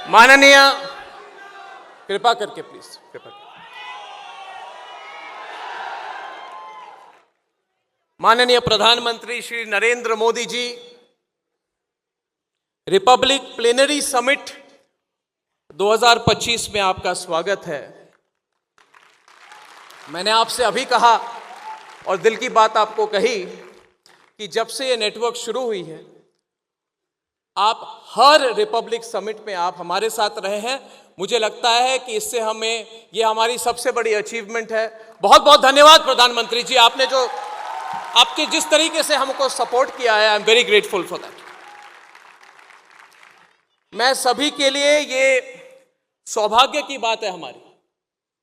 माननीय, कृपा करके प्लीज, कृपा करके। माननीय प्रधानमंत्री Shri Narendra Modi ji, Republic plenary summit 2025 में आपका स्वागत है। मैंने आपसे अभी कहा और दिल की बात आपको कही कि जब से ये नेटवर्क शुरू हुई है, आप हर रिपब्लिक समिट में आप हमारे साथ रहे हैं। मुझे लगता है कि इससे हमें, ये हमारी सबसे बड़ी अचीवमेंट है। बहुत बहुत धन्यवाद प्रधानमंत्री जी, आपने जिस तरीके से हमको सपोर्ट किया है, I am very grateful for that. मैं सभी के लिए ये सौभाग्य की बात है हमारी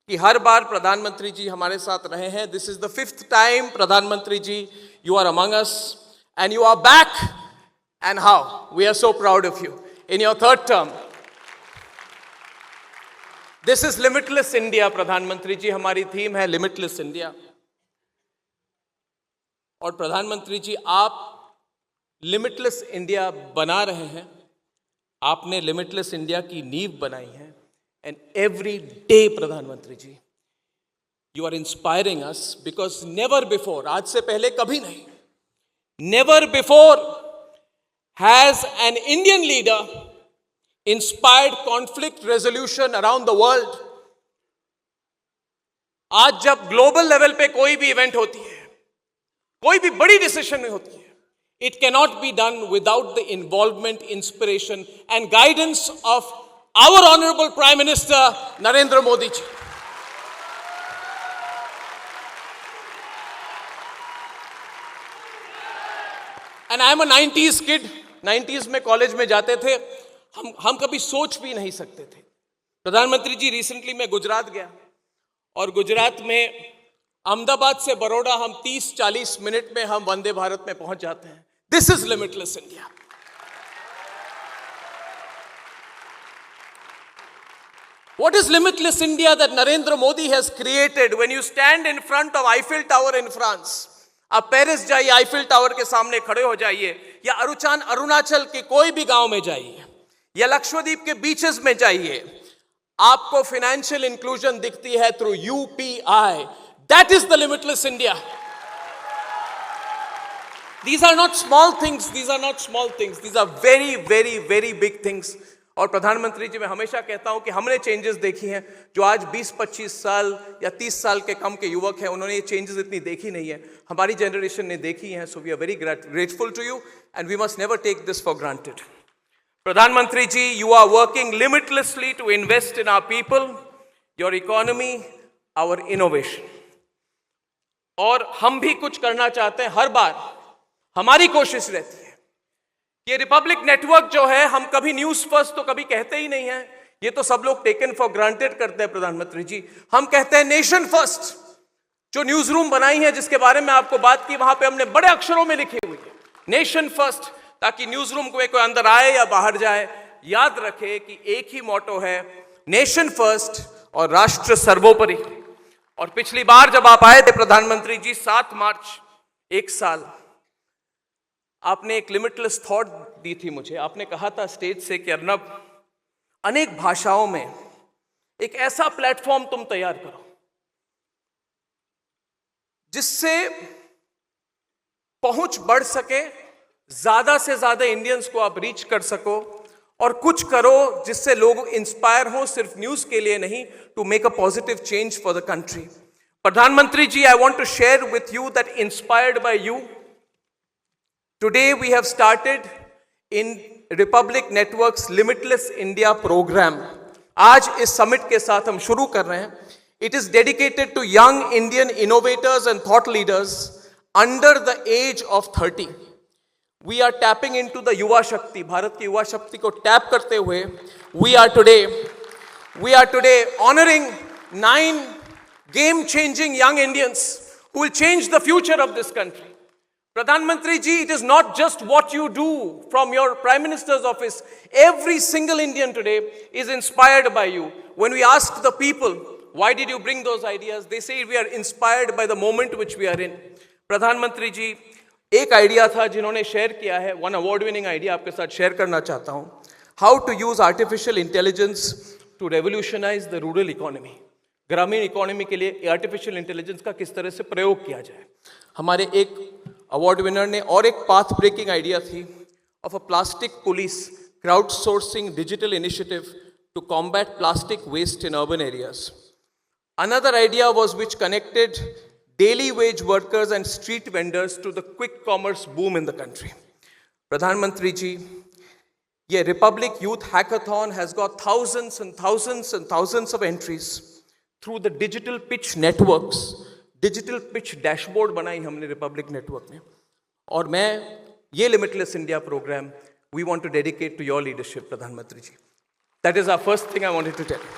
कि हर बार प्रधानमंत्री जी हमारे साथ रहे हैं। This is the 5th time प्रधानमंत्री ji you are among us and you are back, and how we are so proud of you in your 3rd term. This is limitless India. प्रधानमंत्री जी, हमारी थीम है लिमिटलेस इंडिया। और प्रधानमंत्री जी, आप limitless India बना रहे हैं। आपने लिमिटलेस इंडिया की नींव बनाई है। एंड एवरी डे प्रधानमंत्री ji, you are inspiring us because never before, आज से पहले कभी नहीं, never before has an Indian leader inspired conflict resolution around the world. आज जब ग्लोबल लेवल पे कोई भी इवेंट होती है, कोई भी बड़ी डिसीजन होती है, it cannot be done without the involvement, inspiration and guidance of our honorable Prime Minister Narendra Modi ji. And I am a 90s kid. 90s में कॉलेज में जाते थे, हम कभी सोच भी नहीं सकते थे। प्रधानमंत्री जी, रिसेंटली मैं गुजरात गया और गुजरात में अहमदाबाद से बड़ौदा हम 30-40 मिनट में हम वंदे भारत में पहुंच जाते हैं। This is limitless India. What is limitless India that Narendra Modi has created? When you stand in front of Eiffel Tower in France, आप पेरिस जाइए, आईफिल टावर के सामने खड़े हो जाइए, या अरुणाचल के कोई भी गांव में जाइए, या लक्षद्वीप के बीचेस में जाइए, आपको फाइनेंशियल इंक्लूजन दिखती है through UPI. That is the limitless India. These are not small things. These are not small things. These are very, very, very big things. और प्रधानमंत्री जी, मैं हमेशा कहता हूं कि हमने चेंजेस देखी हैं जो आज 20-25 साल या 30 साल के कम के युवक हैं, उन्होंने ये चेंजेस इतनी देखी नहीं है। हमारी जनरेशन ने देखी हैं। So we are very grateful to you and we must never take this for granted. प्रधानमंत्री ji, you are working limitlessly to invest in our people, your economy, our innovation. और हम भी कुछ करना चाहते हैं। हर बार हमारी कोशिश रहती है कि रिपब्लिक नेटवर्क जो है, हम कभी न्यूज फर्स्ट तो कभी कहते ही नहीं है, ये तो सब लोग टेकन फॉर ग्रांटेड करते हैं। प्रधानमंत्री जी, हम कहते हैं नेशन फर्स्ट। जो न्यूज रूम बनाई है, जिसके बारे में आपको बात की, वहां पे हमने बड़े अक्षरों में लिखी हुई है नेशन फर्स्ट, ताकि न्यूज रूम को कोई अंदर आए या बाहर जाए, याद रखे कि एक ही मोटो है, नेशन फर्स्ट और राष्ट्र सर्वोपरि। और पिछली बार जब आप आए थे प्रधानमंत्री जी, 7 मार्च, 1 साल, आपने एक लिमिटलेस थॉट दी थी मुझे। आपने कहा था स्टेज से कि अर्नब, अनेक भाषाओं में एक ऐसा प्लेटफॉर्म तुम तैयार करो जिससे पहुंच बढ़ सके, ज्यादा से ज्यादा इंडियंस को आप रीच कर सको, और कुछ करो जिससे लोग इंस्पायर हो, सिर्फ न्यूज के लिए नहीं, to make a positive change for the country. प्रधानमंत्री ji, I want to share with you that inspired by you, today we have started in Republic Network's Limitless India program. आज इस समिट के साथ हम शुरू कर रहे हैं। It is dedicated to young Indian innovators and thought leaders under the age of 30. We are tapping into the युवा शक्ति, भारत की युवा शक्ति को टैप करते हुए we are today honoring 9 game-changing young Indians who will change the future of this country. Pradhan ji, it is not just what you do from your Prime Minister's office. Every single Indian today is inspired by you. When we ask the people, why did you bring those ideas? They say we are inspired by the moment which we are in. प्रधानमंत्री जी, एक idea था जिन्होंने share किया है, one award winning idea आपके साथ share करना चाहता हूं। how to use artificial intelligence to revolutionize the rural economy. ग्रामीण इकोनॉमी के लिए आर्टिफिशियल इंटेलिजेंस का किस तरह से प्रयोग किया जाए. हमारे एक अवार्ड विनर ने और एक पाथ ब्रेकिंग आइडिया थी of a plastic police crowdsourcing digital initiative to combat plastic waste in urban areas. Another idea was which connected daily wage workers and street vendors to the quick commerce boom in the country. Pradhan Mantri ji, ye Republic Youth Hackathon has got thousands and thousands and thousands of entries through the digital pitch networks. Digital pitch dashboard बनाई हमने Republic Network में. और मैं ये Limitless India program we want to dedicate to your leadership, Pradhan Mantri ji. That is our first thing I wanted to tell you.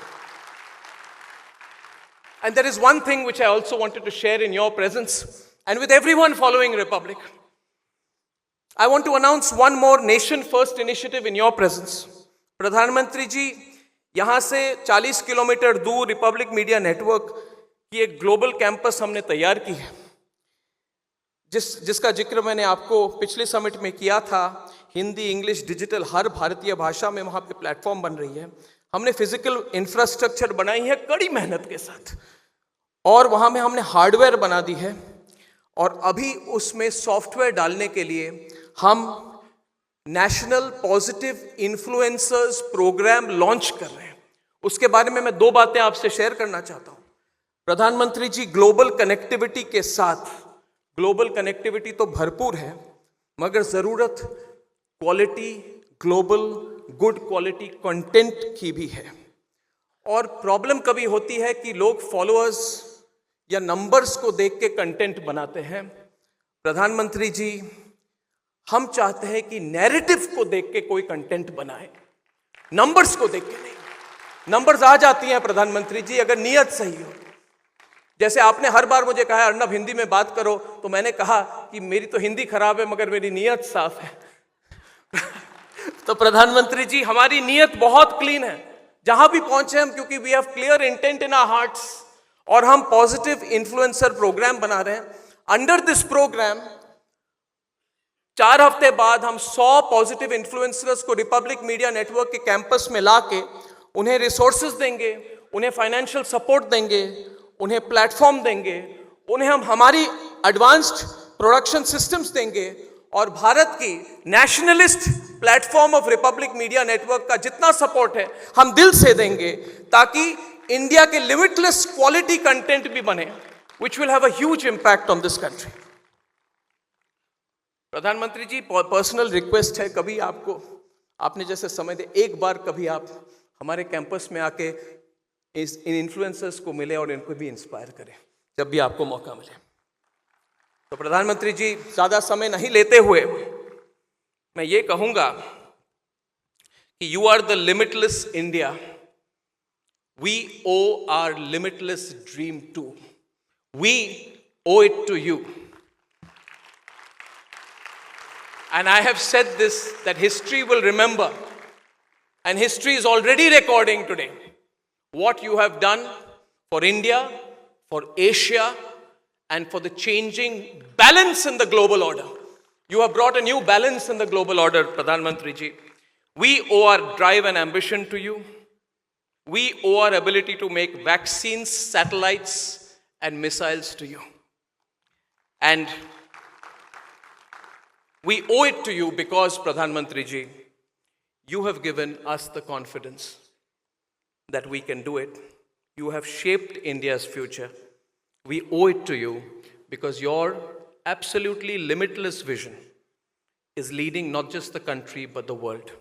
And there is one thing which I also wanted to share in your presence and with everyone following Republic. I want to announce one more nation first initiative in your presence. Pradhan Mantri ji, यहाँ से 40 kilometre दूर Republic media network की एक global campus हमने तैयार की है, जिसका जिक्र मैंने आपको पिछले समिट में किया था. हिंदी, इंग्लिश, डिजिटल हर भारतीय भाषा में वहाँ पे प्लेटफॉर्म बन रही है. हमने फिजिकल इंफ्रास्ट्रक्चर बनाई है कड़ी मेहनत के साथ, और वहाँ में हमने हार्डवेयर बना दी है, और अभी उसमें सॉफ्टवेयर डालने के लिए हम national positive influencers program launch कर रहे हैं. उसके बारे में मैं दो बातें आपसे शेयर करना चाहता हूँ. प्रधानमंत्री जी, ग्लोबल कनेक्टिविटी के साथ, ग्लोबल कनेक्टिविटी तो भरपूर है, मगर ज़रूरत quality, global good quality content की भी है. और प्रॉब्लम कभी होती है कि लोग फॉलोअर्स या नंबर्स को देख के कंटेंट बनाते हैं. प्रधानमंत्री जी, हम चाहते हैं कि नैरेटिव को देख के कोई कंटेंट बनाए, नंबर्स को देख के नहीं. नंबर्स आ जाती हैं प्रधानमंत्री जी अगर नीयत सही हो. जैसे आपने हर बार मुझे कहा अर्नब हिंदी में बात करो, तो मैंने कहा कि मेरी तो हिंदी खराब है मगर मेरी नीयत साफ है. तो प्रधानमंत्री जी, हमारी नीयत बहुत क्लीन है जहां भी पहुंचे हम, क्योंकि we have clear intent in our hearts, और हम पॉजिटिव इन्फ्लुएंसर प्रोग्राम बना रहे हैं. अंडर दिस प्रोग्राम 4 हफ्ते बाद हम 100 पॉजिटिव इन्फ्लुएंसर्स को रिपब्लिक मीडिया नेटवर्क के कैंपस में लाके उन्हें रिसोर्सेज देंगे, उन्हें फाइनेंशियल सपोर्ट देंगे, उन्हें प्लेटफॉर्म देंगे, उन्हें हम हमारी एडवांस्ड प्रोडक्शन सिस्टम्स देंगे, और भारत की nationalist platform of Republic media network का जितना सपोर्ट है हम दिल से देंगे, ताकि इंडिया के लिमिटलेस क्वालिटी कंटेंट भी बने, which will have a huge impact on this country. प्रधानमंत्री जी, पर्सनल रिक्वेस्ट है, कभी आपको, आपने जैसे समय दे, एक बार कभी आप हमारे कैंपस में आके इन इन्फ्लुएंसर्स को मिले और इनको भी इंस्पायर करें जब भी आपको मौका मिले. तो प्रधानमंत्री जी, ज़्यादा समय नहीं लेते हुए मैं ये कहूँगा कि you are the limitless India. We owe our limitless dream to. We owe it to you. And I have said this, that history will remember, and history is already recording today what you have done for India, for Asia, and for the changing balance in the global order. You have brought a new balance in the global order, Pradhan Mantri ji. We owe our drive and ambition to you. We owe our ability to make vaccines, satellites, and missiles to you. And we owe it to you because, Pradhan Mantri ji, you have given us the confidence that we can do it. You have shaped India's future. We owe it to you because your absolutely limitless vision is leading not just the country but the world.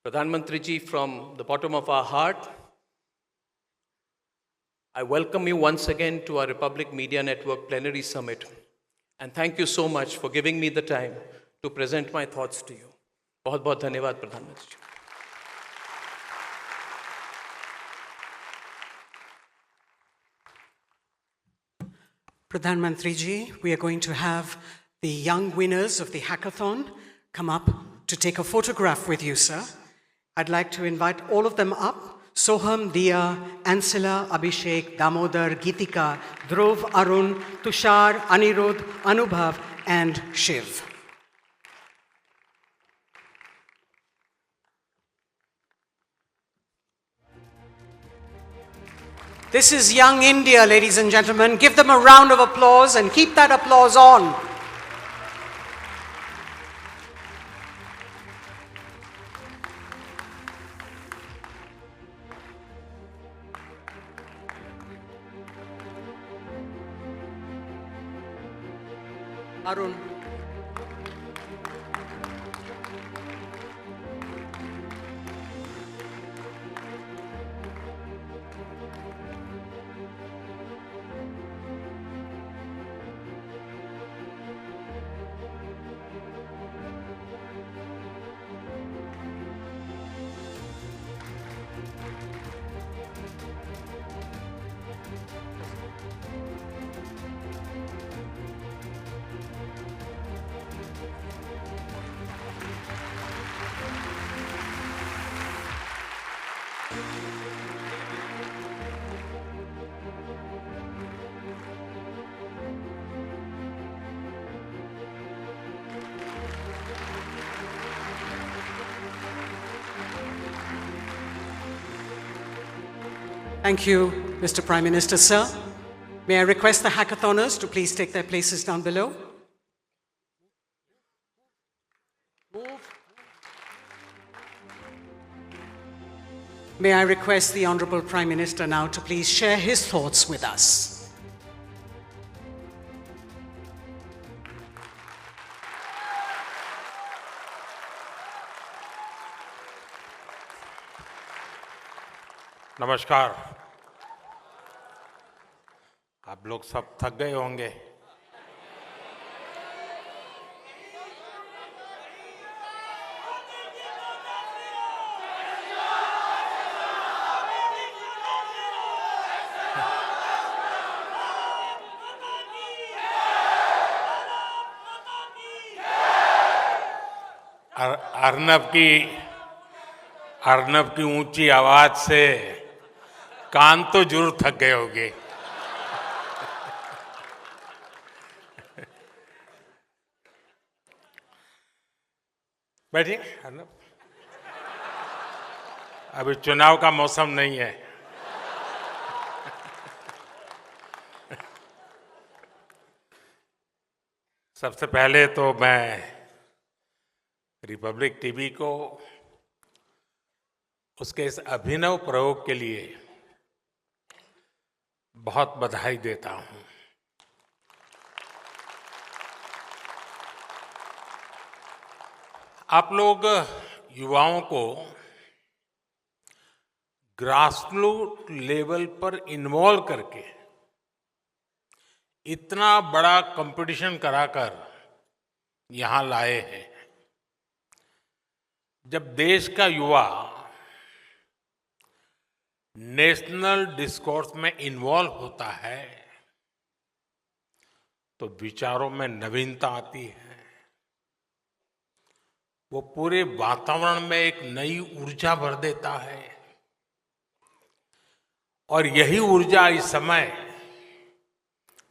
Pradhan Mantri ji, from the bottom of our heart, I welcome you once again to our Republic Media Network Plenary Summit. And thank you so much for giving me the time to present my thoughts to you. बहुत बहुत धन्यवाद प्रधानमंत्री जी. Pradhan Mantri ji, we are going to have the young winners of the hackathon come up to take a photograph with you, sir. I'd like to invite all of them up. Soham, Diya, Ansela, Abhishek, Damodar, Geetika, Dhruv, Arun, Tushar, Anirudh, Anubhav, and Shiv. This is young India, ladies and gentlemen. Give them a round of applause and keep that applause on. Arun. Thank you, Mr. Prime Minister, sir. May I request the hackathoners to please take their places down below? May I request the Honorable Prime Minister now to please share his thoughts with us. नमस्कार। आप लोग सब थक गए होंगे। अर्नब की ऊंची आवाज से कान तो जरूर थक गए होंगे। बैठिए अर्नब, अभी चुनाव का मौसम नहीं है। सबसे पहले तो मैं रिपब्लिक टीवी को उसके इस अभिनव प्रयोग के लिए बहुत बधाई देता हूं। आप लोग युवाओं को ग्रासरूट लेवल पर इन्वॉल्व करके इतना बड़ा कंपटीशन कराकर यहां लाए हैं। जब देश का युवा नेशनल डिस्कोर्स में इन्वॉल्व होता है तो विचारों में नवीनता आती है। वो पूरे वातावरण में एक नई ऊर्जा भर देता है और यही ऊर्जा इस समय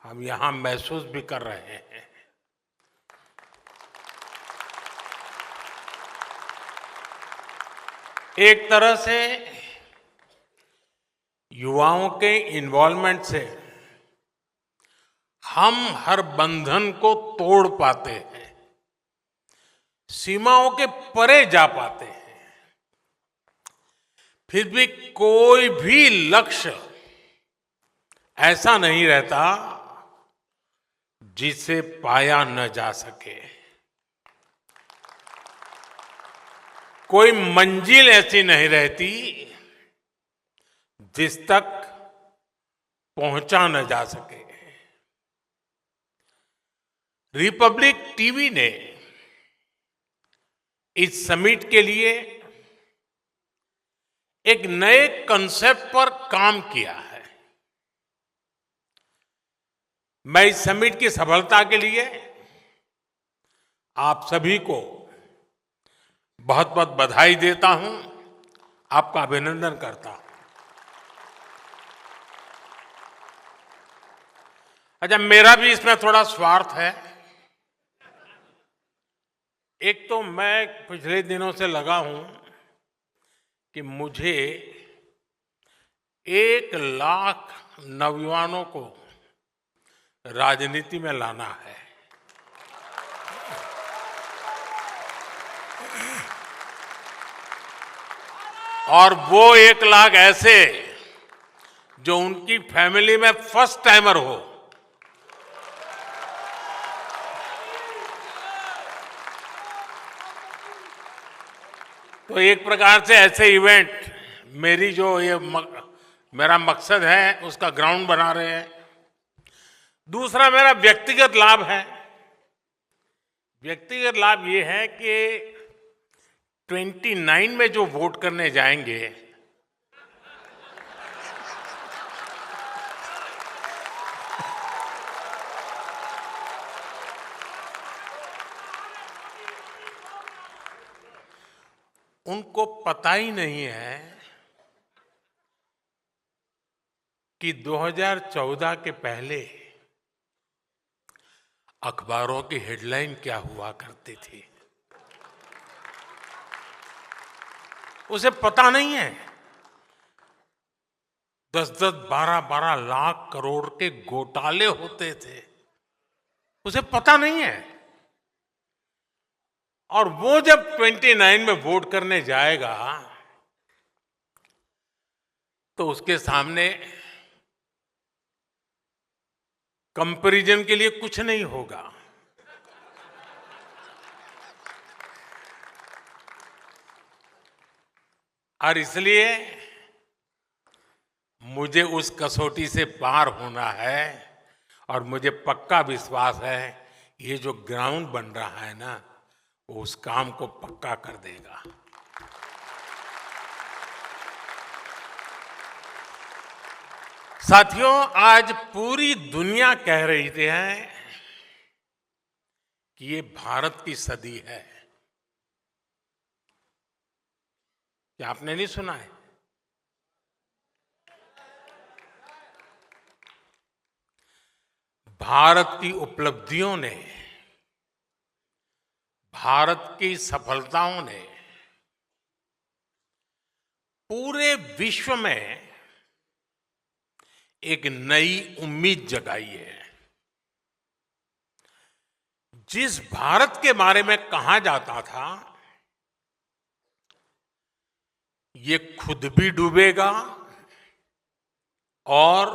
हम यहां महसूस भी कर रहे हैं। एक तरह से युवाओं के इन्वॉल्वमेंट से हम हर बंधन को तोड़ पाते हैं, सीमाओं के परे जा पाते हैं। फिर भी कोई भी लक्ष्य ऐसा नहीं रहता जिसे पाया न जा सके। कोई मंजिल ऐसी नहीं रहती जिस तक पहुंचा न जा सके। रिपब्लिक टीवी ने इस समिट के लिए एक नए कंसेप्ट पर काम किया है। मैं इस समिट की सफलता के लिए आप सभी को बहुत बहुत बधाई देता हूं, आपका अभिनंदन करता हूं। अच्छा, मेरा भी इसमें थोड़ा स्वार्थ है। एक तो मैं पिछले दिनों से लगा हूं कि मुझे 1 लाख नौजवानों को राजनीति में लाना है। और वो 1 लाख ऐसे जो उनकी फैमिली में फर्स्ट टाइमर हो। तो एक प्रकार से ऐसे इवेंट मेरी जो मेरा मकसद है उसका ग्राउंड बना रहे हैं। दूसरा मेरा व्यक्तिगत लाभ है। व्यक्तिगत लाभ ये है कि 29 में जो वोट करने जाएंगे उनको पता ही नहीं है कि 2014 के पहले अखबारों की हेडलाइन क्या हुआ करती थी। उसे पता नहीं है 10-10, 12-12 लाख करोड़ के घोटाले होते थे। उसे पता नहीं है। और वो जब 29 में वोट करने जाएगा तो उसके सामने कंपैरिजन के लिए कुछ नहीं होगा। और इसलिए मुझे उस कसौटी से पार होना है। और मुझे पक्का विश्वास है ये जो ग्राउंड बन रहा है ना, वो उस काम को पक्का कर देगा। साथियों, आज पूरी दुनिया कह रही है कि ये भारत की सदी है। क्या आपने नहीं सुना है? भारत की उपलब्धियों ने, भारत की सफलताओं ने पूरे विश्व में एक नई उम्मीद जगाई है। जिस भारत के बारे में कहा जाता था ये खुद भी डूबेगा और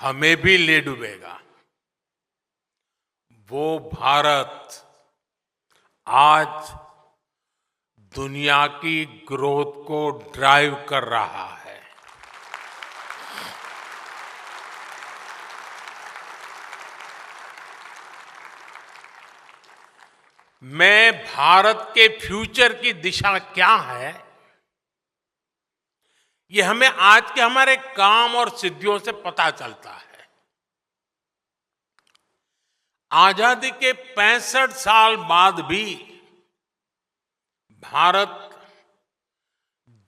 हमें भी ले डूबेगा, वो भारत आज दुनिया की ग्रोथ को ड्राइव कर रहा है। मैं भारत के फ्यूचर की दिशा क्या है, ये हमें आज के हमारे काम और सिद्धियों से पता चलता है। आजादी के 65 साल बाद भी भारत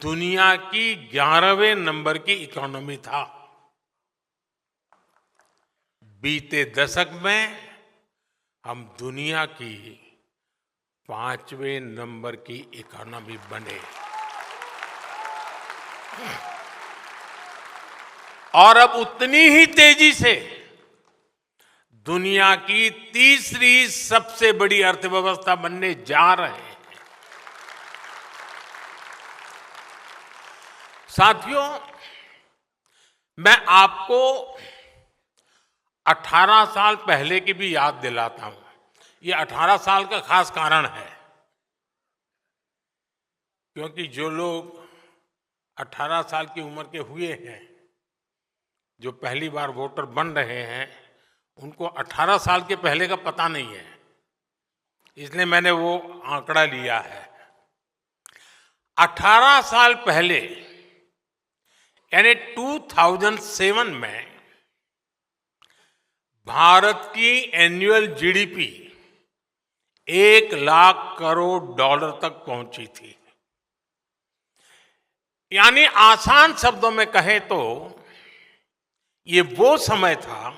दुनिया की 11वें नंबर की इकोनॉमी था। बीते दशक में हम दुनिया की 5वें नंबर की इकोनॉमी बने। और अब उतनी ही तेजी से दुनिया की तीसरी सबसे बड़ी अर्थव्यवस्था बनने जा रहे हैं। साथियों, मैं आपको 18 साल पहले की भी याद दिलाता हूं। ये 18 साल का खास कारण है क्योंकि जो लोग 18 साल की उम्र के हुए हैं, जो पहली बार वोटर बन रहे हैं, उनको 18 साल के पहले का पता नहीं है। इसलिए मैंने वो आंकड़ा लिया है। 18 साल पहले यानी 2007 में भारत की annual GDP 1 lakh crore dollar तक पहुंची थी। यानी आसान शब्दों में कहें तो ये वो समय था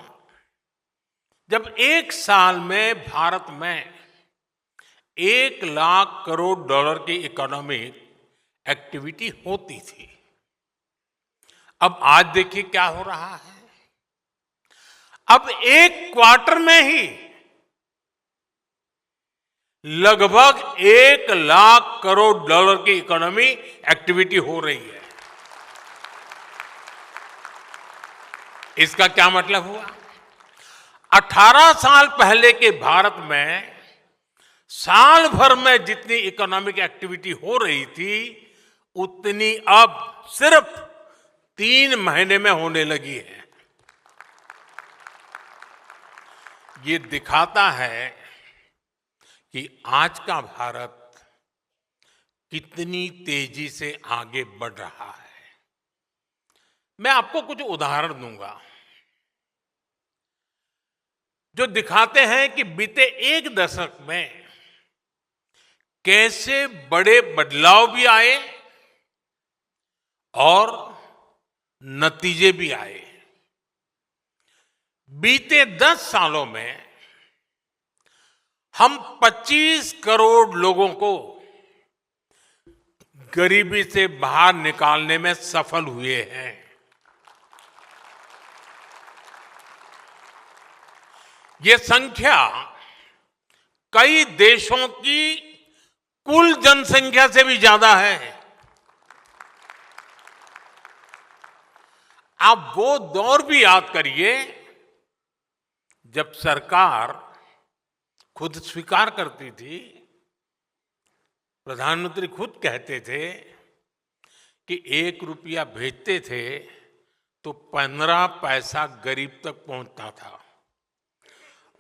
जब एक साल में भारत में 1 लाख करोड़ डॉलर की इकोनॉमिक एक्टिविटी होती थी। अब आज देखिए क्या हो रहा है। अब एक क्वार्टर में ही लगभग 1 लाख करोड़ डॉलर की इकोनॉमी एक्टिविटी हो रही है। इसका क्या मतलब हुआ? 18 साल पहले के भारत में साल भर में जितनी इकोनॉमिक एक्टिविटी हो रही थी उतनी अब सिर्फ 3 महीने में होने लगी है। ये दिखाता है कि आज का भारत कितनी तेजी से आगे बढ़ रहा है। मैं आपको कुछ उदाहरण दूंगा जो दिखाते हैं कि बीते 1 दशक में कैसे बड़े बदलाव भी आए और नतीजे भी आए। बीते 10 सालों में हम 25 करोड़ लोगों को गरीबी से बाहर निकालने में सफल हुए हैं। ये संख्या कई देशों की कुल जनसंख्या से भी ज्यादा है। आप वो दौर भी याद करिए जब सरकार खुद स्वीकार करती थी, प्रधानमंत्री खुद कहते थे कि 1 रुपया भेजते थे तो 15 पैसा गरीब तक पहुंचता था।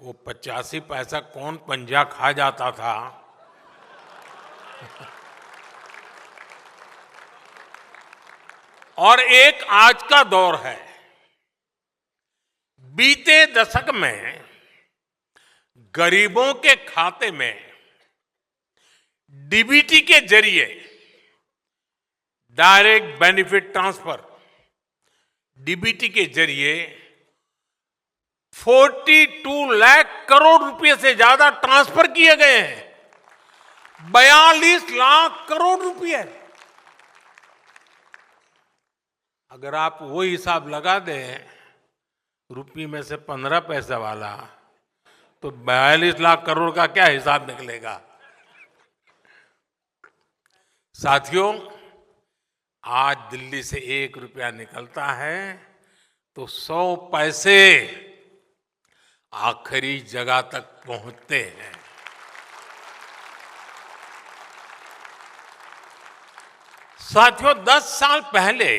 वो 85 पैसा कौन पंजा खा जाता था। और एक आज का दौर है। बीते दशक में गरीबों के खाते में डीबीटी के जरिए डायरेक्ट बेनिफिट ट्रांसफर, डीबीटी के जरिए 42 लाख करोड़ रुपए से ज्यादा ट्रांसफर किए गए हैं। 42 लाख करोड़ रुपए। अगर आप वो हिसाब लगा दें रुपये में से 15 पैसा वाला, तो 42 लाख करोड़ का क्या हिसाब निकलेगा। साथियों, आज दिल्ली से 1 रुपया निकलता है तो 100 पैसे आखिरी जगह तक पहुंचते हैं। साथियों, 10 साल पहले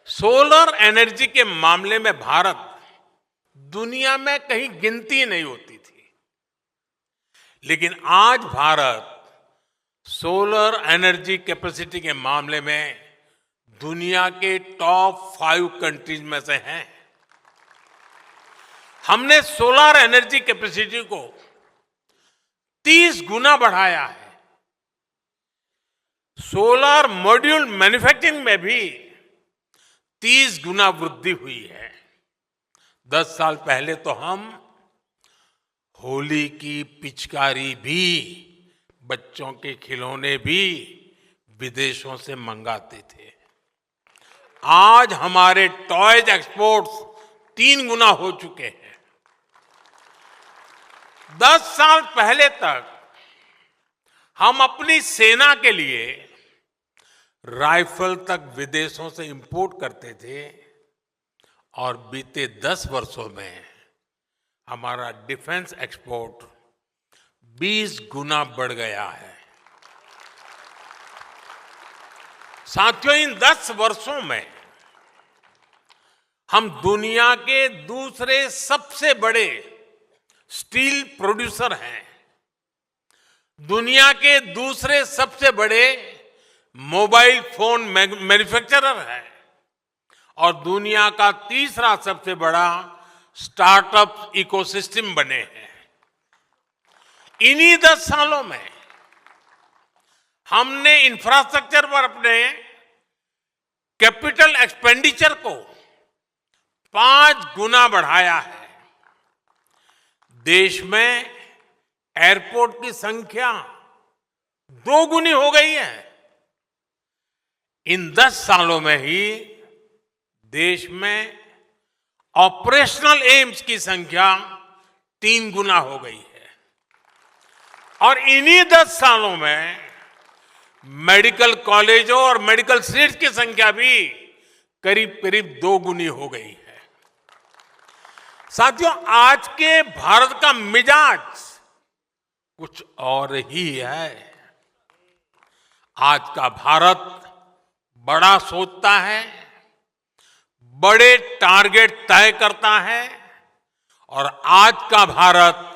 सोलर एनर्जी के मामले में भारत दुनिया में कहीं गिनती नहीं होती थी, लेकिन आज भारत सोलर एनर्जी कैपेसिटी के मामले में दुनिया के टॉप 5 कंट्रीज में से हैं। हमने सोलर एनर्जी कैपेसिटी को 30 गुना बढ़ाया है। सोलर मॉड्यूल मैन्युफैक्चरिंग में भी 30 गुना वृद्धि हुई है। 10 साल पहले तो हम होली की पिचकारी भी, बच्चों के खिलौने भी विदेशों से मंगाते थे। आज हमारे टॉयज एक्सपोर्ट्स 3 गुना हो चुके हैं। 10 साल पहले तक हम अपनी सेना के लिए राइफल तक विदेशों से इंपोर्ट करते थे और बीते 10 वर्षों में हमारा डिफेंस एक्सपोर्ट 20 गुना बढ़ गया है। साथियों, इन 10 वर्षों में हम दुनिया के दूसरे सबसे बड़े स्टील प्रोड्यूसर हैं, दुनिया के दूसरे सबसे बड़े मोबाइल फोन मैन्युफैक्चरर है और दुनिया का तीसरा सबसे बड़ा स्टार्टअप इकोसिस्टम बने हैं। इन्हीं 10 सालों में हमने इंफ्रास्ट्रक्चर पर अपने कैपिटल एक्सपेंडिचर को 5 गुना बढ़ाया है। देश में एयरपोर्ट की संख्या 2 गुनी हो गई है। इन 10 सालों में ही देश में ऑपरेशनल एम्स की संख्या 3 गुना हो गई है और इन्हीं 10 सालों में मेडिकल कॉलेजों और मेडिकल सीट्स की संख्या भी करीब करीब 2 गुनी हो गई है। साथियों, आज के भारत का मिजाज कुछ और ही है। आज का भारत बड़ा सोचता है, बड़े टारगेट तय करता है और आज का भारत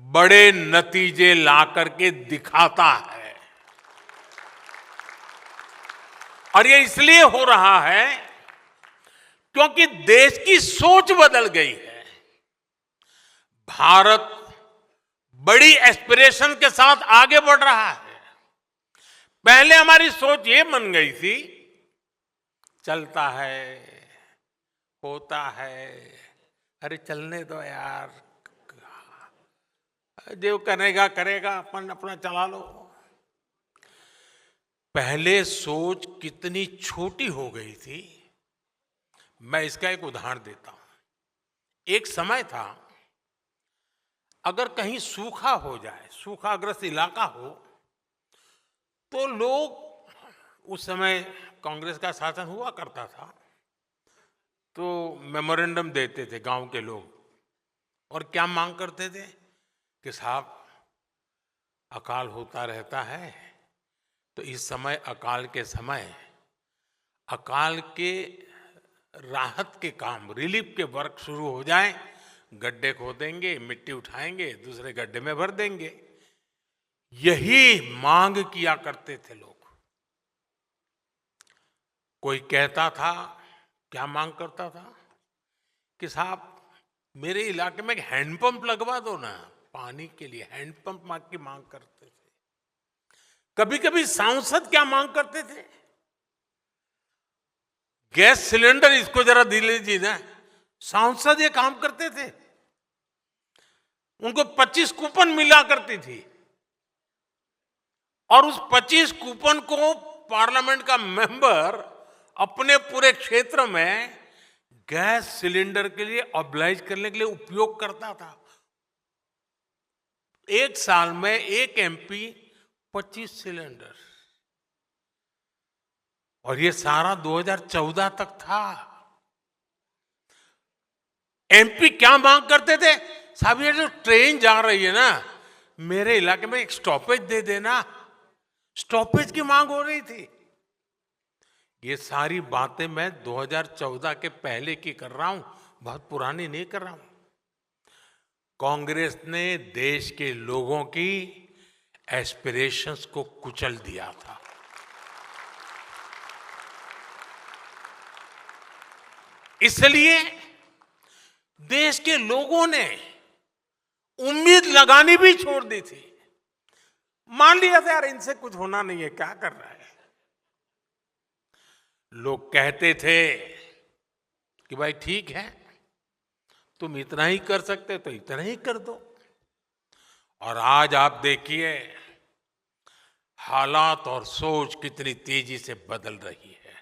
बड़े नतीजे ला करके दिखाता है। और ये इसलिए हो रहा है क्योंकि देश की सोच बदल गई है। भारत बड़ी एस्पिरेशन के साथ आगे बढ़ रहा है। पहले हमारी सोच ये बन गई थी, चलता है, होता है, अरे चलने दो यार, जो करेगा करेगा, अपन अपना चला लो। पहले सोच कितनी छोटी हो गई थी। मैं इसका एक उदाहरण देता हूं। एक समय था, अगर कहीं सूखा हो जाए, सूखाग्रस्त इलाका हो, तो लोग, उस समय कांग्रेस का शासन हुआ करता था, तो मेमोरेंडम देते थे गांव के लोग और क्या मांग करते थे कि साहब अकाल होता रहता है, तो इस समय अकाल के राहत के काम, रिलीफ के वर्क शुरू हो जाए, गड्ढे खोदेंगे, मिट्टी उठाएंगे, दूसरे गड्ढे में भर देंगे। यही मांग किया करते थे लोग। कोई कहता था, क्या मांग करता था कि साहब मेरे इलाके में एक हैंडपंप लगवा दो ना, पानी के लिए हैंडपंप की मांग करते थे। कभी कभी सांसद क्या मांग करते थे, गैस सिलेंडर इसको जरा दे लीजिए ना। सांसद ये काम करते थे। उनको 25 कूपन मिला करती थी और उस 25 कूपन को पार्लियामेंट का मेंबर अपने पूरे क्षेत्र में गैस सिलेंडर के लिए ऑब्लाइज करने के लिए उपयोग करता था। एक साल में एक एमपी 25 सिलेंडर, और ये सारा 2014 तक था। एमपी क्या मांग करते थे, साहब ये जो ट्रेन जा रही है ना, मेरे इलाके में एक स्टॉपेज दे देना। स्टॉपेज की मांग हो रही थी। ये सारी बातें मैं 2014 के पहले की कर रहा हूं, बहुत पुरानी नहीं कर रहा हूं। कांग्रेस ने देश के लोगों की एस्पिरेशंस को कुचल दिया था। इसलिए देश के लोगों ने उम्मीद लगानी भी छोड़ दी थी। मान लिया था यार इनसे कुछ होना नहीं है, क्या कर रहा है। लोग कहते थे कि भाई ठीक है, तुम इतना ही कर सकते तो इतना ही कर दो। और आज आप देखिए हालात और सोच कितनी तेजी से बदल रही है।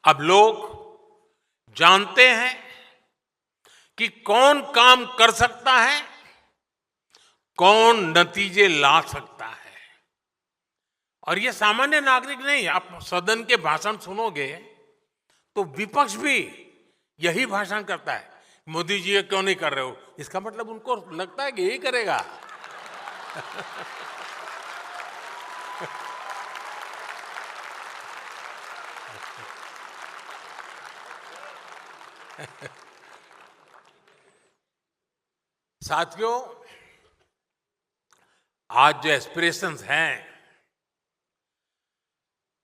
अब लोग जानते हैं कि कौन काम कर सकता है, कौन नतीजे ला सकता है। और ये सामान्य नागरिक नहीं, आप सदन के भाषण सुनोगे तो विपक्ष भी यही भाषण करता है, मोदी जी ये क्यों नहीं कर रहे हो। इसका मतलब उनको लगता है कि यही करेगा। साथियों, आज जो एस्पिरेशंस हैं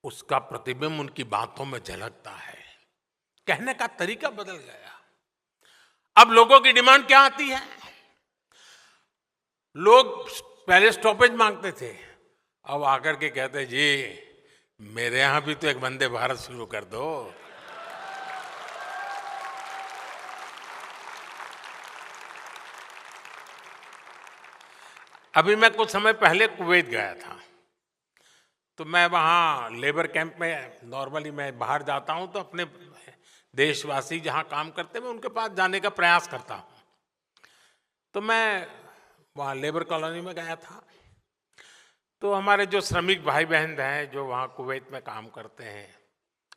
उसका प्रतिबिंब उनकी बातों में झलकता है। कहने का तरीका बदल गया। अब लोगों की डिमांड क्या आती है, लोग पहले स्टॉपेज मांगते थे, अब आकर के कहते जी मेरे यहां भी तो एक वंदे भारत शुरू कर दो। अभी मैं कुछ समय पहले कुवैत गया था, तो मैं वहाँ लेबर कैंप में नॉर्मली मैं बाहर जाता हूँ तो अपने देशवासी जहाँ काम करते हैं मैं उनके पास जाने का प्रयास करता हूँ। तो मैं वहाँ लेबर कॉलोनी में गया था, तो हमारे जो श्रमिक भाई बहन हैं जो वहाँ कुवैत में काम करते हैं,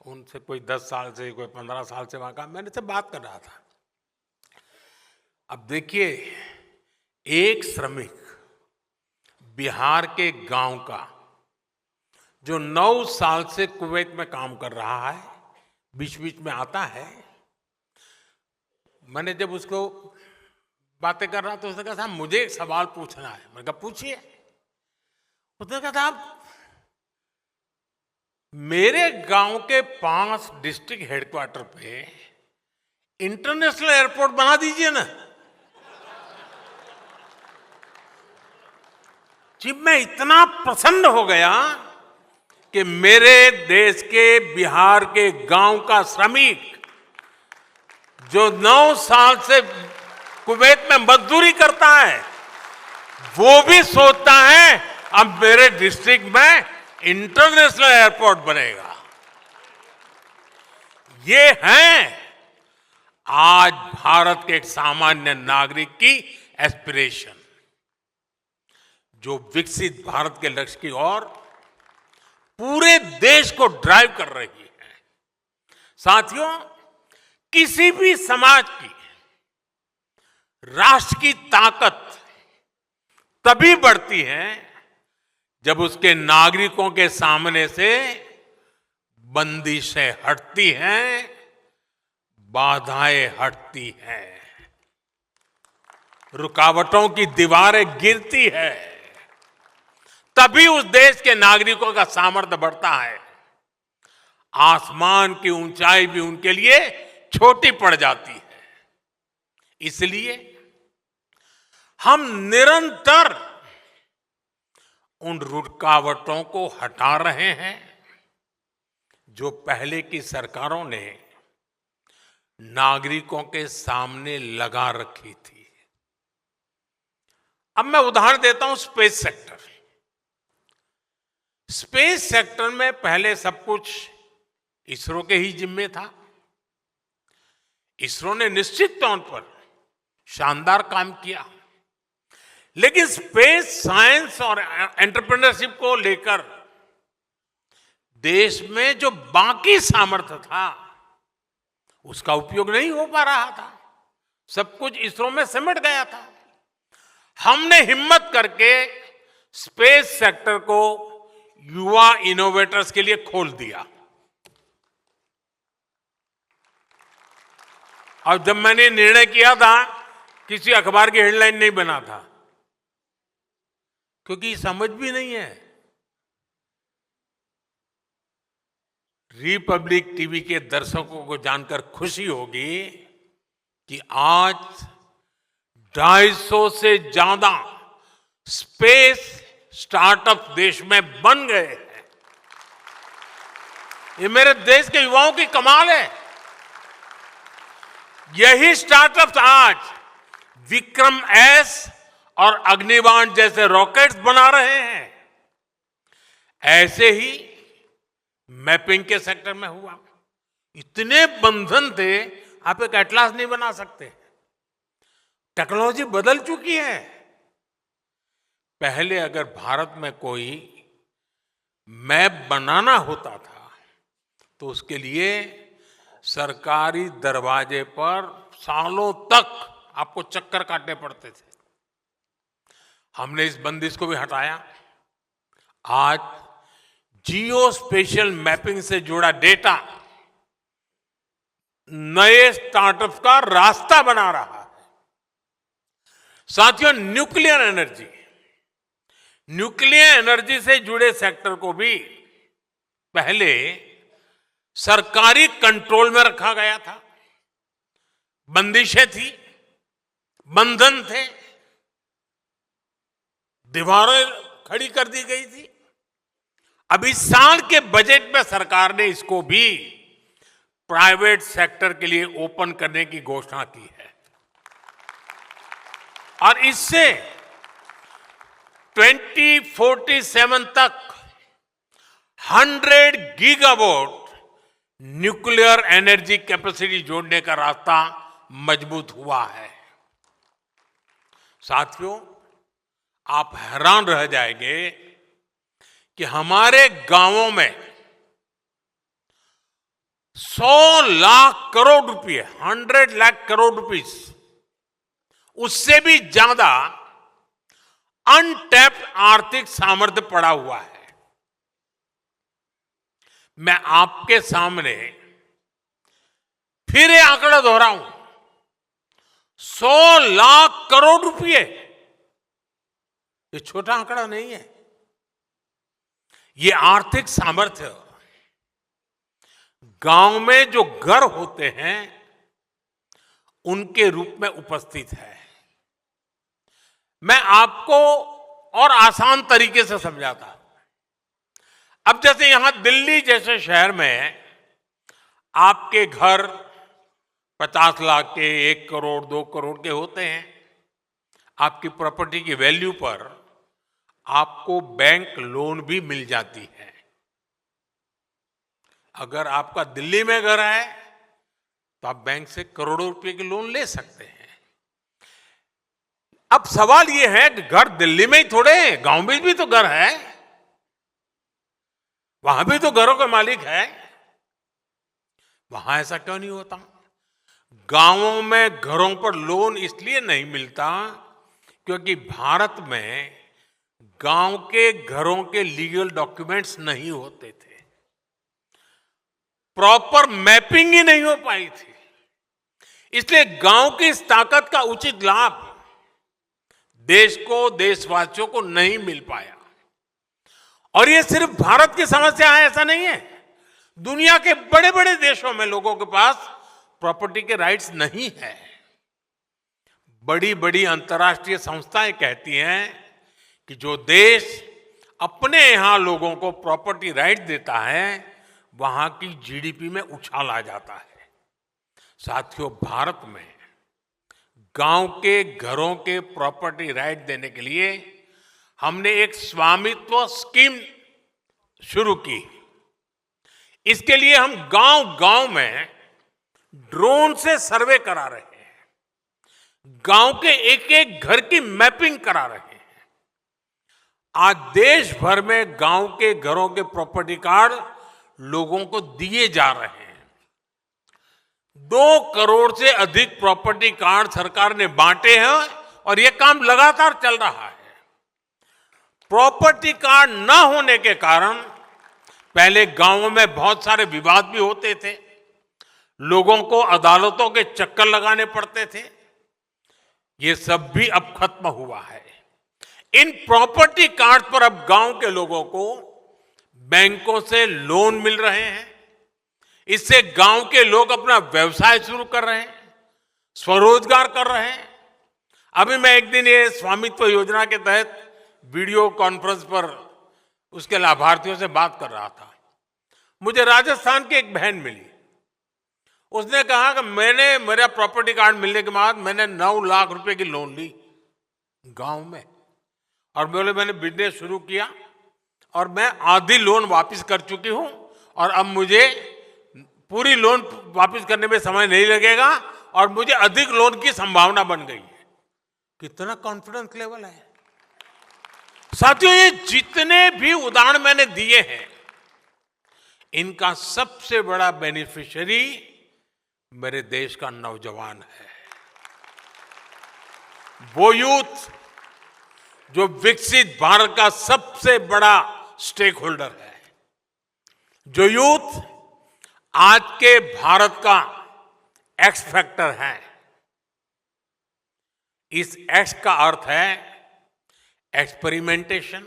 उनसे कोई 10 साल से कोई 15 साल से वहाँ काम, मैंने से बात कर रहा था। अब देखिए, एक श्रमिक बिहार के गांव का जो 9 साल से कुवैत में काम कर रहा है, बीच बीच में आता है। मैंने जब उसको बातें कर रहा तो उसने कहा, साहब मुझे एक सवाल पूछना है। मैंने कहा पूछिए। उसने कहा, साहब मेरे गांव के 5 डिस्ट्रिक्ट हेडक्वार्टर पे इंटरनेशनल एयरपोर्ट बना दीजिए ना। जी, मैं इतना प्रसन्न हो गया कि मेरे देश के बिहार के गांव का श्रमिक जो 9 साल से कुवैत में मजदूरी करता है, वो भी सोचता है अब मेरे डिस्ट्रिक्ट में इंटरनेशनल एयरपोर्ट बनेगा। ये है आज भारत के एक सामान्य नागरिक की एस्पिरेशन, जो विकसित भारत के लक्ष्य की ओर पूरे देश को ड्राइव कर रही है। साथियों, किसी भी समाज की, राष्ट्र की ताकत तभी बढ़ती है जब उसके नागरिकों के सामने से बंदिशें हटती हैं, बाधाएं हटती हैं, रुकावटों की दीवारें गिरती है। तभी उस देश के नागरिकों का सामर्थ्य बढ़ता है। आसमान की ऊंचाई भी उनके लिए छोटी पड़ जाती है। इसलिए हम निरंतर उन रुकावटों को हटा रहे हैं जो पहले की सरकारों ने नागरिकों के सामने लगा रखी थी। अब मैं उदाहरण देता हूं स्पेस सेक्टर। स्पेस सेक्टर में पहले सब कुछ इसरो के ही जिम्मे था। इसरो ने निश्चित तौर पर शानदार काम किया, लेकिन स्पेस साइंस और एंटरप्रेन्योरशिप को लेकर देश में जो बाकी सामर्थ्य था उसका उपयोग नहीं हो पा रहा था। सब कुछ इसरो में सिमट गया था। हमने हिम्मत करके स्पेस सेक्टर को युवा इनोवेटर्स के लिए खोल दिया। और जब मैंने निर्णय किया था, किसी अखबार की हेडलाइन नहीं बना था, क्योंकि समझ भी नहीं है। रिपब्लिक टीवी के दर्शकों को जानकर खुशी होगी कि आज 250 से ज्यादा स्पेस स्टार्टअप देश में बन गए हैं। ये मेरे देश के युवाओं की कमाल है। यही स्टार्टअप्स आज विक्रम एस और अग्निबाण जैसे रॉकेट्स बना रहे हैं। ऐसे ही मैपिंग के सेक्टर में हुआ। इतने बंधन थे, आप एक एटलास नहीं बना सकते। टेक्नोलॉजी बदल चुकी है। पहले अगर भारत में कोई मैप बनाना होता था तो उसके लिए सरकारी दरवाजे पर सालों तक आपको चक्कर काटने पड़ते थे। हमने इस बंदिश को भी हटाया। आज जियो स्पेशियल मैपिंग से जुड़ा डेटा नए स्टार्टअप्स का रास्ता बना रहा है। साथियों, न्यूक्लियर एनर्जी से जुड़े सेक्टर को भी पहले सरकारी कंट्रोल में रखा गया था। बंदिशें थी, बंधन थे, दीवारें खड़ी कर दी गई थी। अब इस साल के बजट में सरकार ने इसको भी प्राइवेट सेक्टर के लिए ओपन करने की घोषणा की है। और इससे 2047 तक 100 गीगावाट न्यूक्लियर एनर्जी कैपेसिटी जोड़ने का रास्ता मजबूत हुआ है। साथियों, आप हैरान रह जाएंगे कि हमारे गांवों में 100 लाख करोड़ रुपए, 100 लाख करोड़ रुपीस, उससे भी ज्यादा अनटैप्ड आर्थिक सामर्थ्य पड़ा हुआ है। मैं आपके सामने फिर ये आंकड़ा दोहराऊं, 100 लाख करोड़ रुपए, ये छोटा आंकड़ा नहीं है। ये आर्थिक सामर्थ्य गांव में जो घर होते हैं उनके रूप में उपस्थित है। मैं आपको और आसान तरीके से समझाता हूं। अब जैसे यहां दिल्ली जैसे शहर में आपके घर 50 लाख के, 1 करोड़, 2 करोड़ के होते हैं। आपकी प्रॉपर्टी की वैल्यू पर आपको बैंक लोन भी मिल जाती है। अगर आपका दिल्ली में घर है तो आप बैंक से करोड़ों रुपए के लोन ले सकते हैं। अब सवाल यह है कि घर दिल्ली में ही थोड़े हैं, गांव में भी तो घर है, वहां भी तो घरों के मालिक है। वहां ऐसा क्यों नहीं होता? गांवों में घरों पर लोन इसलिए नहीं मिलता क्योंकि भारत में गांव के घरों के लीगल डॉक्यूमेंट्स नहीं होते थे, प्रॉपर मैपिंग ही नहीं हो पाई थी। इसलिए गांव की इस ताकत का उचित लाभ देश को, देशवासियों को नहीं मिल पाया। और ये सिर्फ भारत की समस्या है ऐसा नहीं है। दुनिया के बड़े बड़े देशों में लोगों के पास प्रॉपर्टी के राइट्स नहीं है। बड़ी बड़ी अंतर्राष्ट्रीय संस्थाएं कहती हैं कि जो देश अपने यहां लोगों को प्रॉपर्टी राइट देता है वहां की जीडीपी में उछाल आ जाता है। साथियों, भारत में गांव के घरों के प्रॉपर्टी राइट देने के लिए हमने एक स्वामित्व स्कीम शुरू की। इसके लिए हम गांव-गांव में ड्रोन से सर्वे करा रहे हैं, गांव के एक एक घर की मैपिंग करा रहे हैं। आज देश भर में गांव के घरों के प्रॉपर्टी कार्ड लोगों को दिए जा रहे हैं। 2 करोड़ से अधिक प्रॉपर्टी कार्ड सरकार ने बांटे हैं और यह काम लगातार चल रहा है। प्रॉपर्टी कार्ड न होने के कारण पहले गांवों में बहुत सारे विवाद भी होते थे, लोगों को अदालतों के चक्कर लगाने पड़ते थे। ये सब भी अब खत्म हुआ है। इन प्रॉपर्टी कार्ड पर अब गांव के लोगों को बैंकों से लोन मिल रहे हैं। इससे गांव के लोग अपना व्यवसाय शुरू कर रहे हैं, स्वरोजगार कर रहे हैं। अभी मैं एक दिन ये स्वामित्व योजना के तहत वीडियो कॉन्फ्रेंस पर उसके लाभार्थियों से बात कर रहा था। मुझे राजस्थान की एक बहन मिली। उसने कहा कि मेरा प्रॉपर्टी कार्ड मिलने के बाद मैंने 9 लाख रुपए की लोन ली गांव में, और मैंने बिजनेस शुरू किया और मैं आधी लोन वापस कर चुकी हूं और अब मुझे पूरी लोन वापस करने में समय नहीं लगेगा और मुझे अधिक लोन की संभावना बन गई है। कितना कॉन्फिडेंस लेवल है साथियों। ये जितने भी उदाहरण मैंने दिए हैं, इनका सबसे बड़ा बेनिफिशियरी मेरे देश का नौजवान है। वो यूथ जो विकसित भारत का सबसे बड़ा स्टेक होल्डर है, जो यूथ आज के भारत का एक्स फैक्टर है। इस एक्स का अर्थ है एक्सपेरिमेंटेशन,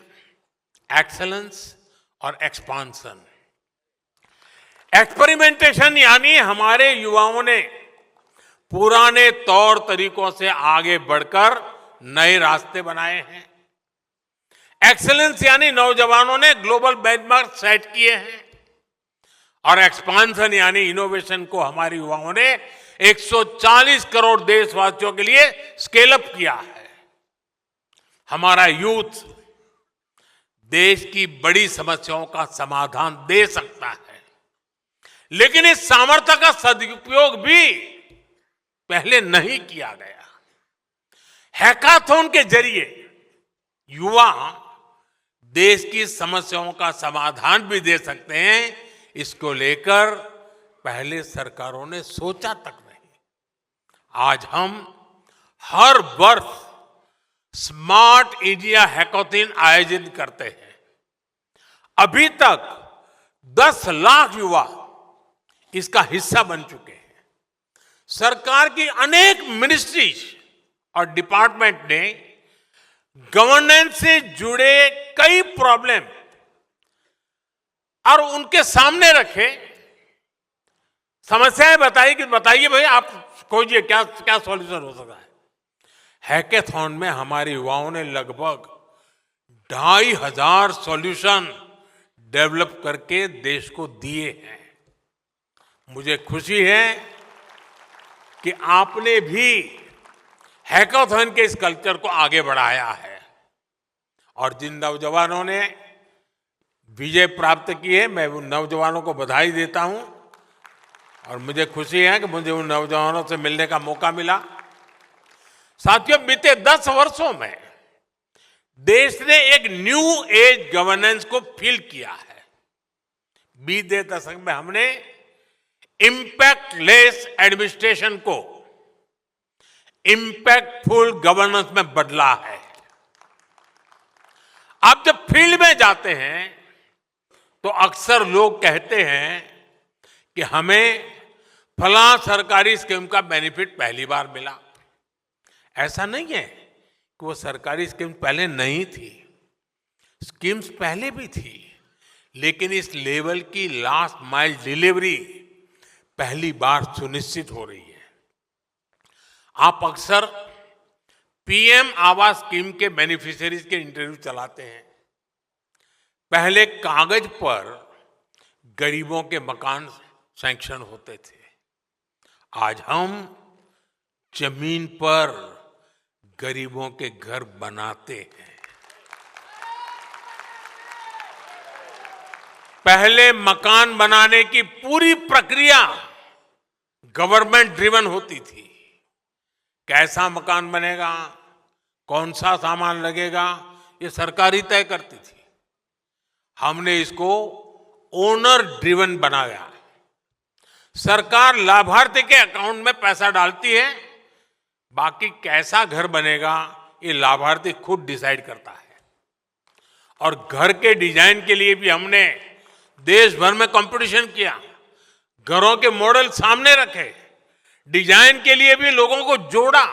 एक्सेलेंस और एक्सपांशन। एक्सपेरिमेंटेशन यानी हमारे युवाओं ने पुराने तौर तरीकों से आगे बढ़कर नए रास्ते बनाए हैं। एक्सेलेंस यानी नौजवानों ने ग्लोबल बेंचमार्क सेट किए हैं। और एक्सपांशन यानी इनोवेशन को हमारे युवाओं ने 140 करोड़ देशवासियों के लिए स्केल अप किया है। हमारा यूथ देश की बड़ी समस्याओं का समाधान दे सकता है, लेकिन इस सामर्थ्य का सदुपयोग भी पहले नहीं किया गया। हैकाथॉन के जरिए युवा देश की समस्याओं का समाधान भी दे सकते हैं, इसको लेकर पहले सरकारों ने सोचा तक नहीं। आज हम हर वर्ष स्मार्ट इंडिया हैकाथॉन आयोजित करते हैं। अभी तक 10 लाख युवा इसका हिस्सा बन चुके हैं। सरकार की अनेक मिनिस्ट्रीज और डिपार्टमेंट ने गवर्नेंस से जुड़े कई प्रॉब्लम और उनके सामने रखे, समस्याएं बताई कि बताइए भाई आप खोजिए क्या क्या सॉल्यूशन हो सकता है। हैकाथॉन में हमारे युवाओं ने लगभग 2500 सॉल्यूशन डेवलप करके देश को दिए हैं। मुझे खुशी है कि आपने भी हैकाथॉन के इस कल्चर को आगे बढ़ाया है और जिन नौजवानों ने विजय प्राप्त की है, मैं उन नौजवानों को बधाई देता हूं और मुझे खुशी है कि मुझे उन नौजवानों से मिलने का मौका मिला। साथियों, बीते 10 वर्षों में देश ने एक न्यू एज गवर्नेंस को फील किया है। बीते दशक में हमने इंपैक्ट लेस एडमिनिस्ट्रेशन को इंपैक्टफुल गवर्नेंस में बदला है। आप जब फील्ड में जाते हैं तो अक्सर लोग कहते हैं कि हमें फला सरकारी स्कीम का बेनिफिट पहली बार मिला। ऐसा नहीं है कि वो सरकारी स्कीम पहले नहीं थी, स्कीम्स पहले भी थी, लेकिन इस लेवल की लास्ट माइल डिलीवरी पहली बार सुनिश्चित हो रही है। आप अक्सर पीएम आवास स्कीम के बेनिफिशियरीज के इंटरव्यू चलाते हैं। पहले कागज पर गरीबों के मकान सैंक्शन होते थे, आज हम जमीन पर गरीबों के घर बनाते हैं। पहले मकान बनाने की पूरी प्रक्रिया गवर्नमेंट ड्रिवन होती थी। कैसा मकान बनेगा, कौन सा सामान लगेगा, ये सरकार ही तय करती थी। हमने इसको ओनर ड्रिवन बनाया। सरकार लाभार्थी के अकाउंट में पैसा डालती है, बाकी कैसा घर बनेगा ये लाभार्थी खुद डिसाइड करता है। और घर के डिजाइन के लिए भी हमने देश भर में कंपटीशन किया, घरों के मॉडल सामने रखे, डिजाइन के लिए भी लोगों को जोड़ा,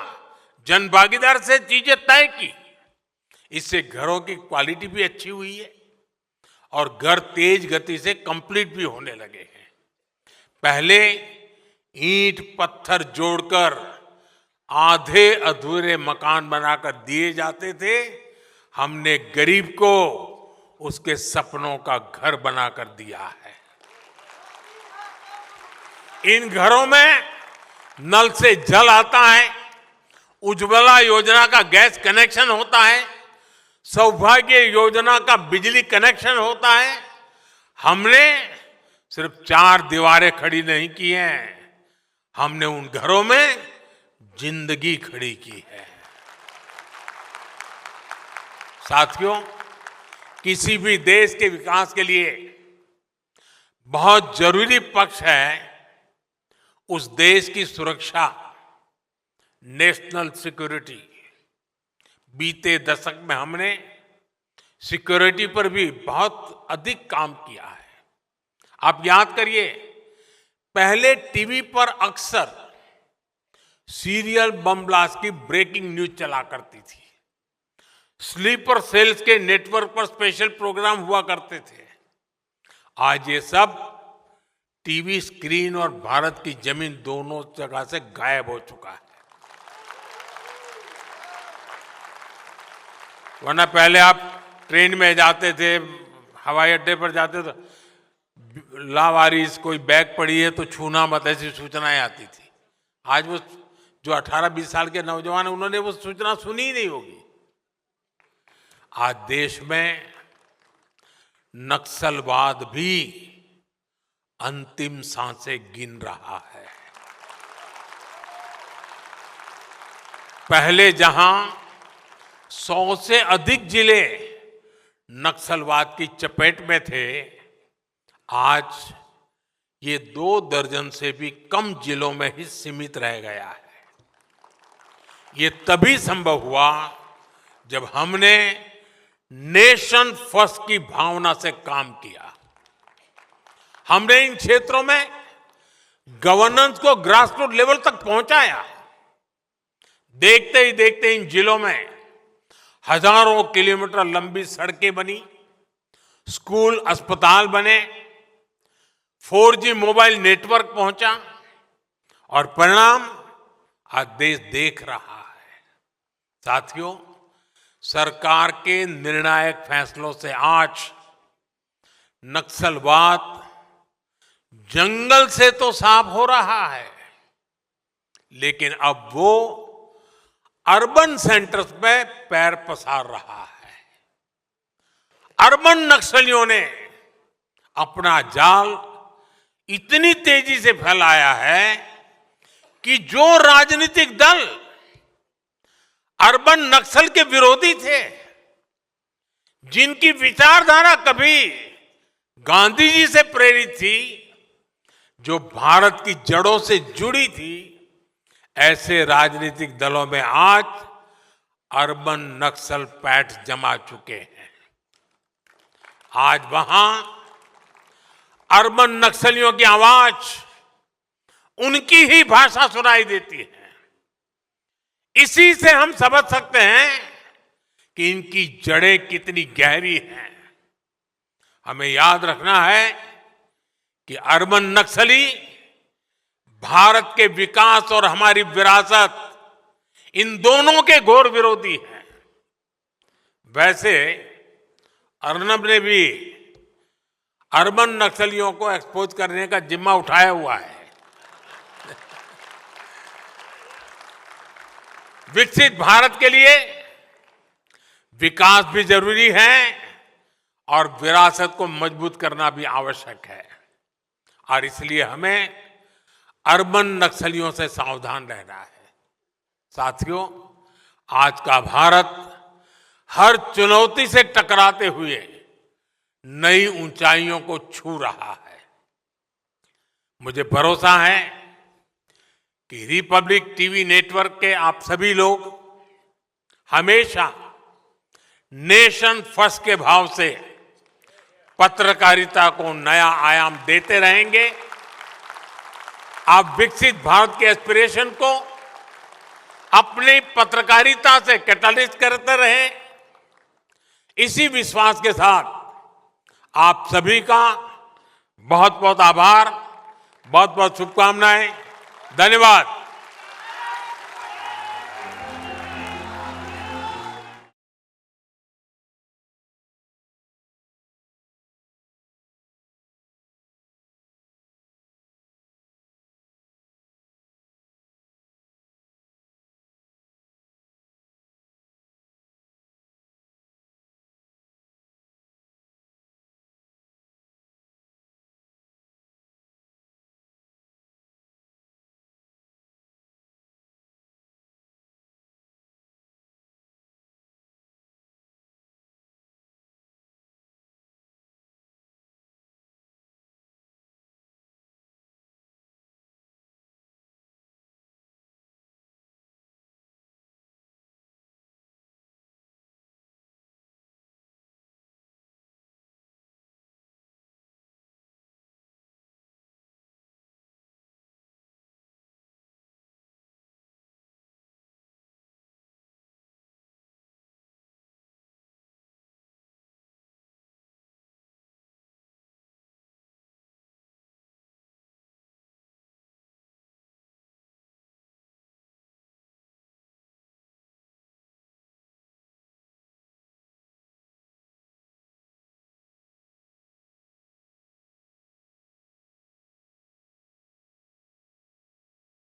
जन भागीदार से चीजें तय की। इससे घरों की क्वालिटी भी अच्छी हुई है और घर तेज गति से कंप्लीट भी होने लगे हैं। पहले ईंट पत्थर जोड़कर आधे अधूरे मकान बनाकर दिए जाते थे, हमने गरीब को उसके सपनों का घर बनाकर दिया है। इन घरों में नल से जल आता है, उज्ज्वला योजना का गैस कनेक्शन होता है, सौभाग्य योजना का बिजली कनेक्शन होता है। हमने सिर्फ 4 दीवारें खड़ी नहीं की हैं, हमने उन घरों में जिंदगी खड़ी की है। साथियों, किसी भी देश के विकास के लिए बहुत जरूरी पक्ष है उस देश की सुरक्षा, नेशनल सिक्योरिटी। बीते दशक में हमने सिक्योरिटी पर भी बहुत अधिक काम किया है। आप याद करिए, पहले टीवी पर अक्सर सीरियल बम ब्लास्ट की ब्रेकिंग न्यूज चला करती थी, स्लीपर सेल्स के नेटवर्क पर स्पेशल प्रोग्राम हुआ करते थे। आज ये सब टीवी स्क्रीन और भारत की जमीन दोनों जगह से गायब हो चुका है। वरना पहले आप ट्रेन में जाते थे, हवाई अड्डे पर जाते तो लावारिस कोई बैग पड़ी है तो छूना मत, ऐसी सूचनाएं आती थी। आज वो जो 18-20 साल के नौजवान हैं, उन्होंने वो सूचना सुनी ही नहीं होगी। आज देश में नक्सलवाद भी अंतिम सांसें गिन रहा है। पहले जहां 100 से अधिक जिले नक्सलवाद की चपेट में थे, आज ये 2 दर्जन से भी कम जिलों में ही सीमित रह गया है। ये तभी संभव हुआ जब हमने नेशन फर्स्ट की भावना से काम किया। हमने इन क्षेत्रों में गवर्नेंस को ग्रासरूट लेवल तक पहुंचाया। देखते ही देखते इन जिलों में हजारों किलोमीटर लंबी सड़कें बनी, स्कूल अस्पताल बने, 4G मोबाइल नेटवर्क पहुंचा और परिणाम आज देश देख रहा है। साथियों, सरकार के निर्णायक फैसलों से आज नक्सलवाद जंगल से तो साफ हो रहा है, लेकिन अब वो अर्बन सेंटर्स में पैर पसार रहा है। अर्बन नक्सलियों ने अपना जाल इतनी तेजी से फैलाया है कि जो राजनीतिक दल अर्बन नक्सल के विरोधी थे, जिनकी विचारधारा कभी गांधी जी से प्रेरित थी, जो भारत की जड़ों से जुड़ी थी, ऐसे राजनीतिक दलों में आज अर्बन नक्सल पैठ जमा चुके हैं। आज वहां अर्बन नक्सलियों की आवाज, उनकी ही भाषा सुनाई देती है। इसी से हम समझ सकते हैं कि इनकी जड़ें कितनी गहरी हैं। हमें याद रखना है कि अर्बन नक्सली भारत के विकास और हमारी विरासत, इन दोनों के घोर विरोधी हैं। वैसे अर्नब ने भी अर्बन नक्सलियों को एक्सपोज करने का जिम्मा उठाया हुआ है। विकसित भारत के लिए विकास भी जरूरी है और विरासत को मजबूत करना भी आवश्यक है, और इसलिए हमें अर्बन नक्सलियों से सावधान रहना है। साथियों, आज का भारत हर चुनौती से टकराते हुए नई ऊंचाइयों को छू रहा है। मुझे भरोसा है कि रिपब्लिक टीवी नेटवर्क के आप सभी लोग हमेशा नेशन फर्स्ट के भाव से पत्रकारिता को नया आयाम देते रहेंगे। आप विकसित भारत के एस्पिरेशन को अपनी पत्रकारिता से कैटलिस्ट करते रहें। इसी विश्वास के साथ आप सभी का बहुत बहुत आभार, बहुत बहुत शुभकामनाएं। धन्यवाद।